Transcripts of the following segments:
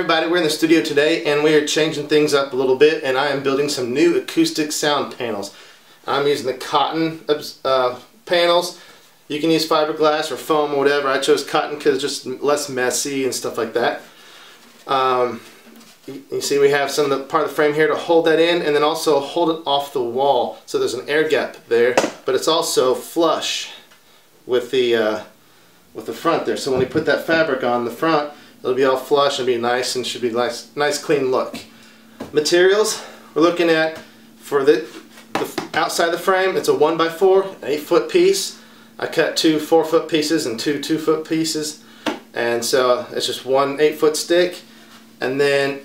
everybody, we're in the studio today and we are changing things up a little bit, and I am building some new acoustic sound panels. I'm using the cotton panels. You can use fiberglass or foam or whatever. I chose cotton because it's just less messy and stuff like that. You see we have some of the part of the frame here to hold that in, and then also hold it off the wall, so there's an air gap there, but it's also flush with the front there. So when we put that fabric on the front, it'll be all flush and be nice, and should be nice clean look. Materials we're looking at for the outside the frame, it's a 1x4, an 8-foot piece. I cut 2 4-foot pieces and 2 2-foot pieces, and so it's just one 8-foot stick. And then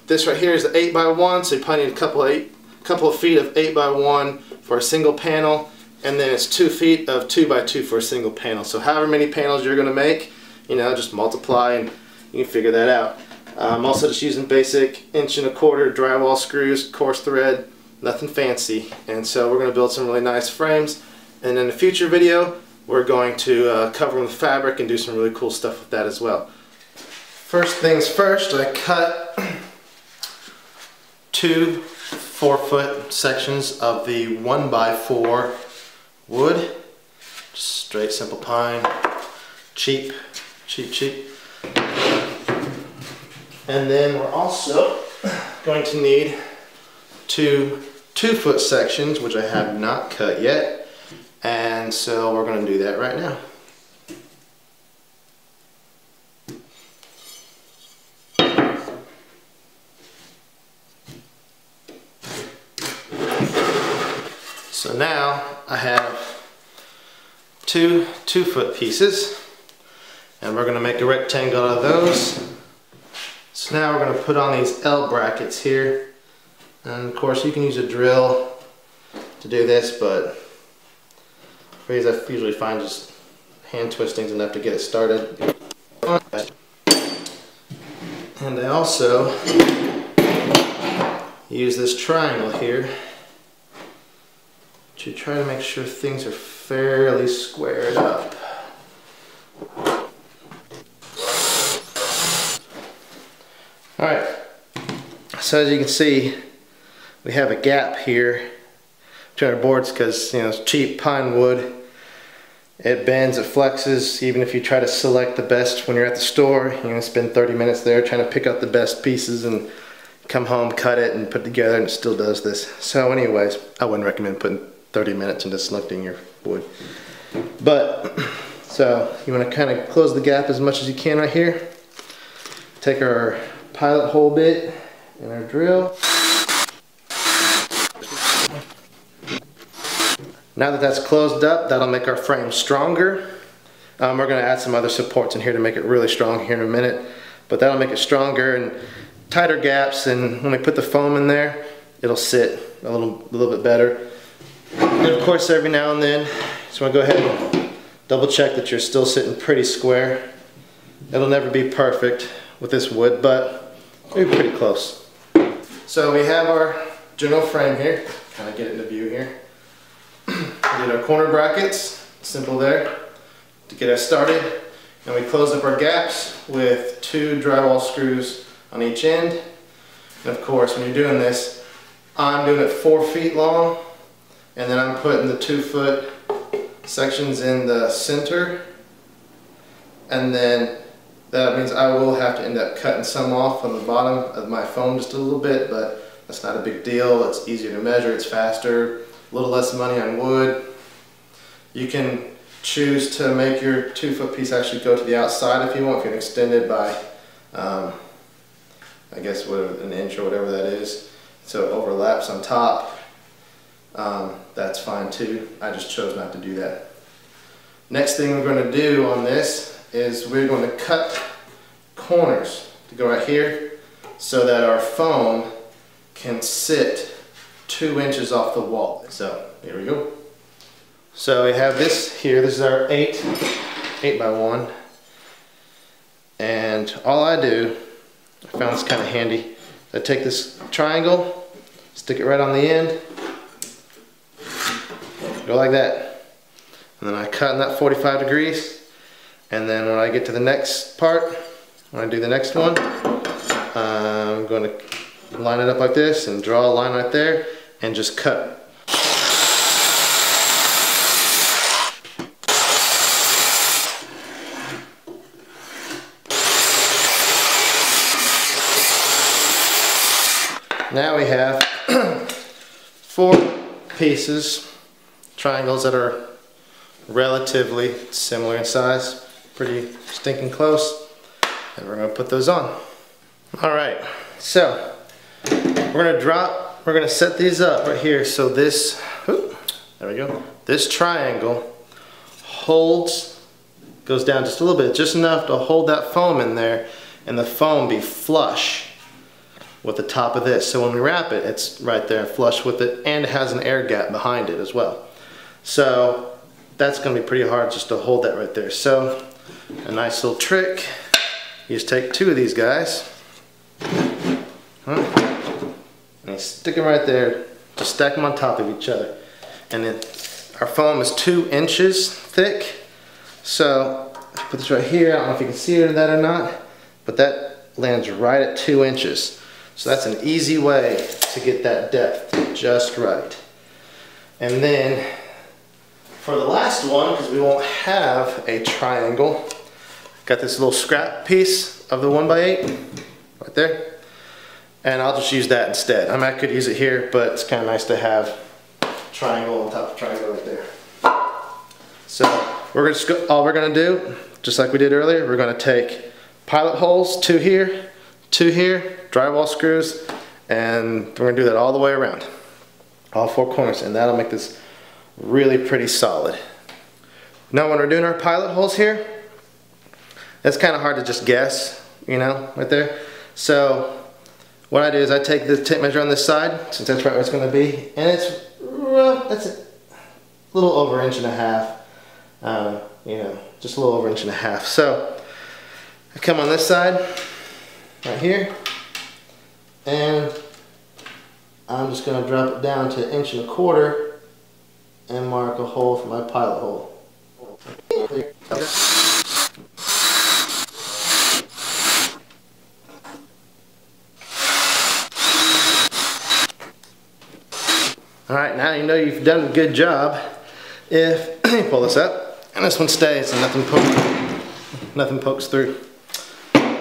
this right here is the 8x1, so you probably need a couple of feet of 8x1 for a single panel, and then it's 2 feet of 2x2 for a single panel. So however many panels you're going to make, you know, just multiply and you can figure that out. I'm also just using basic 1 1/4" drywall screws, coarse thread, nothing fancy. And so we're going to build some really nice frames, and in a future video we're going to cover them with fabric and do some really cool stuff with that as well. First things first, I cut 2 4-foot sections of the 1x4 wood. Just straight simple pine, cheap. And then we're also going to need 2 2-foot sections, which I have not cut yet, and so we're going to do that right now. So now I have 2 2-foot pieces, and we're going to make a rectangle out of those. So now we're going to put on these L brackets here, and of course you can use a drill to do this, but for these I usually find just hand twisting is enough to get it started. And I also use this triangle here to try to make sure things are fairly squared up. Alright, so as you can see, we have a gap here between our boards because, you know, it's cheap pine wood. It bends, it flexes. Even if you try to select the best when you're at the store, you're going to spend 30 minutes there trying to pick out the best pieces and come home, cut it, and put it together, and it still does this. So anyways, I wouldn't recommend putting 30 minutes into selecting your wood. But, so you want to kind of close the gap as much as you can right here. Take our pilot hole bit and our drill. Now that that's closed up, that'll make our frame stronger. We're going to add some other supports in here to make it really strong here in a minute, but that'll make it stronger and tighter gaps, and when we put the foam in there, it'll sit a little bit better. And of course, every now and then, just want to go ahead and double check that you're still sitting pretty square. It'll never be perfect with this wood, but we're pretty close. So we have our general frame here. Kind of get it into view here. We did our corner brackets, simple there, to get us started. And we close up our gaps with 2 drywall screws on each end. And of course, when you're doing this, I'm doing it 4 feet long, and then I'm putting the 2-foot sections in the center, and then that means I will have to end up cutting some off on the bottom of my foam just a little bit, but that's not a big deal. It's easier to measure, it's faster, a little less money on wood. You can choose to make your 2-foot piece actually go to the outside if you want. If you can extend it by, I guess, an inch or whatever that is, so it overlaps on top. That's fine too. I just chose not to do that. Next thing we're going to do on this is we're going to cut corners to go right here so that our foam can sit 2 inches off the wall. So here we go. So we have this here. This is our 8x1, and all I do, I found this kind of handy. I take this triangle, stick it right on the end, go like that, and then I cut in that 45 degrees, and then when I get to the next part, when I do the next one, I'm going to line it up like this and draw a line right there and just cut. Now we have 4 pieces, triangles that are relatively similar in size, pretty stinking close, and we're going to put those on. Alright, so we're going to set these up right here so this, there we go, this triangle goes down just a little bit, just enough to hold that foam in there, and the foam be flush with the top of this. So when we wrap it, it's right there flush with it, and it has an air gap behind it as well. So that's going to be pretty hard just to hold that right there. So a nice little trick, you just take 2 of these guys, and you stick them right there, just stack them on top of each other. And then our foam is 2 inches thick, so I put this right here. I don't know if you can see that or not, but that lands right at 2 inches. So that's an easy way to get that depth just right. And then for the last one, because we won't have a triangle, got this little scrap piece of the 1x8 right there, and I'll just use that instead. I mean, I could use it here, but it's kind of nice to have triangle on top of triangle right there. So all we're going to do, just like we did earlier, we're going to take pilot holes, 2 here, 2 here, drywall screws, and we're going to do that all the way around, all 4 corners, and that'll make this really pretty solid. Now when we're doing our pilot holes here, it's kind of hard to just guess, you know, right there. So what I do is I take the tape measure on this side, since that's right where it's going to be, and it's that's a little over 1.5 inches, you know, just a little over 1.5 inches. So I come on this side right here, and I'm just going to drop it down to 1.25 inches and mark a hole for my pilot hole. Alright, now you know you've done a good job if you pull this up and this one stays and nothing pokes through.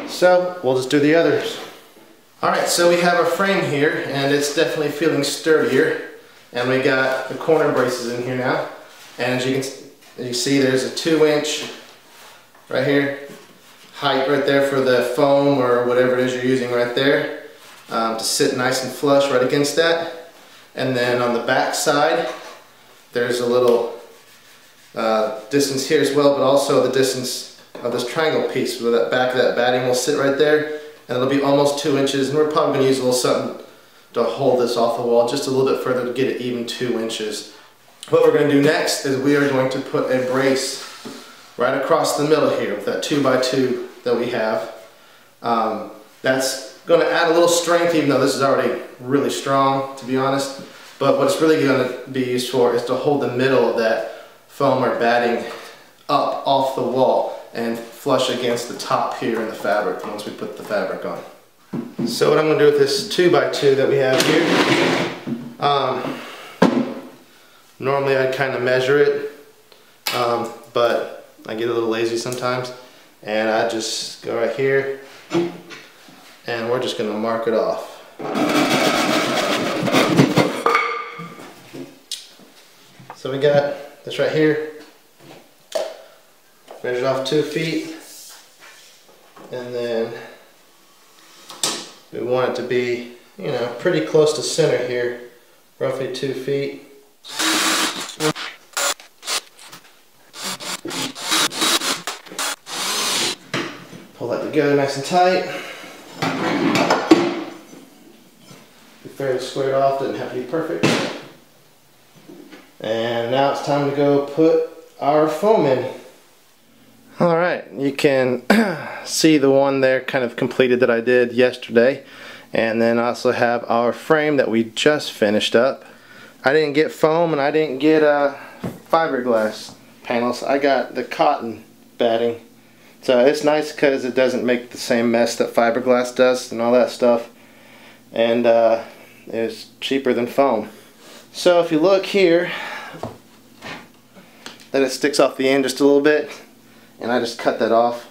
So we'll just do the others. Alright, so we have our frame here, and it's definitely feeling sturdier, and we got the corner braces in here now, and as you see, there's a 2-inch right here height right there for the foam or whatever it is you're using right there, to sit nice and flush right against that. And then on the back side there's a little distance here as well, but also the distance of this triangle piece where that back of that batting will sit right there, and it'll be almost 2 inches, and we're probably going to use a little something to hold this off the wall just a little bit further to get it even 2 inches. What we're going to do next is we are going to put a brace right across the middle here with that 2x2 that we have. That's going to add a little strength, even though this is already really strong, to be honest. But what it's really going to be used for is to hold the middle of that foam or batting up off the wall and flush against the top here in the fabric once we put the fabric on. So what I'm going to do with this 2x2 that we have here, normally I'd kind of measure it, but I get a little lazy sometimes, and I just go right here and we're just going to mark it off. So we got this right here, measured off 2 feet, and then we want it to be, you know, pretty close to center here, roughly 2 feet. Pull that together nice and tight. Be fairly squared off, doesn't have to be perfect. And now it's time to go put our foam in. Alright, you can see the one there kind of completed that I did yesterday, and then I also have our frame that we just finished up. I didn't get foam and I didn't get fiberglass panels. I got the cotton batting So it's nice because it doesn't make the same mess that fiberglass does and all that stuff. And it's cheaper than foam. So if you look here, that it sticks off the end just a little bit, and I just cut that off.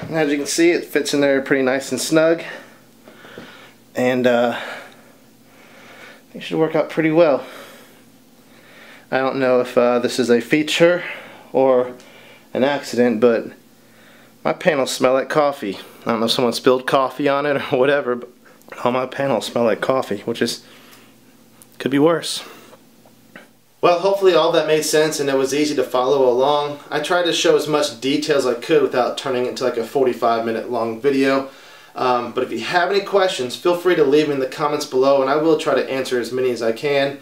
And as you can see, it fits in there pretty nice and snug, and it should work out pretty well. I don't know if this is a feature or an accident, but my panels smell like coffee. I don't know if someone spilled coffee on it or whatever, but all my panels smell like coffee, which is could be worse. Well, hopefully all that made sense and it was easy to follow along. I tried to show as much detail as I could without turning it into like a 45-minute long video. But if you have any questions, feel free to leave them in the comments below, and I will try to answer as many as I can.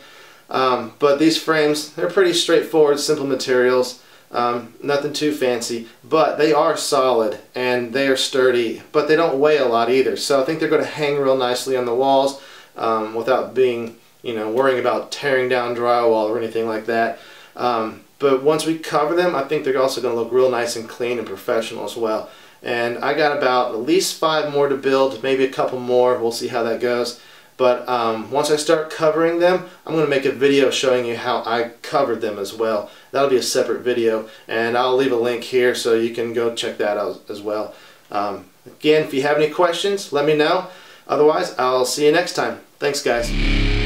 But these frames, they're pretty straightforward, simple materials. Nothing too fancy, but they are solid and they are sturdy, but they don't weigh a lot either. So I think they're going to hang real nicely on the walls without being, worrying about tearing down drywall or anything like that. But once we cover them, I think they're also going to look real nice and clean and professional as well. And I got about at least 5 more to build, maybe a couple more. We'll see how that goes. But once I start covering them, I'm going to make a video showing you how I covered them as well. That'll be a separate video, and I'll leave a link here so you can go check that out as well. Again, if you have any questions, let me know. Otherwise, I'll see you next time. Thanks, guys.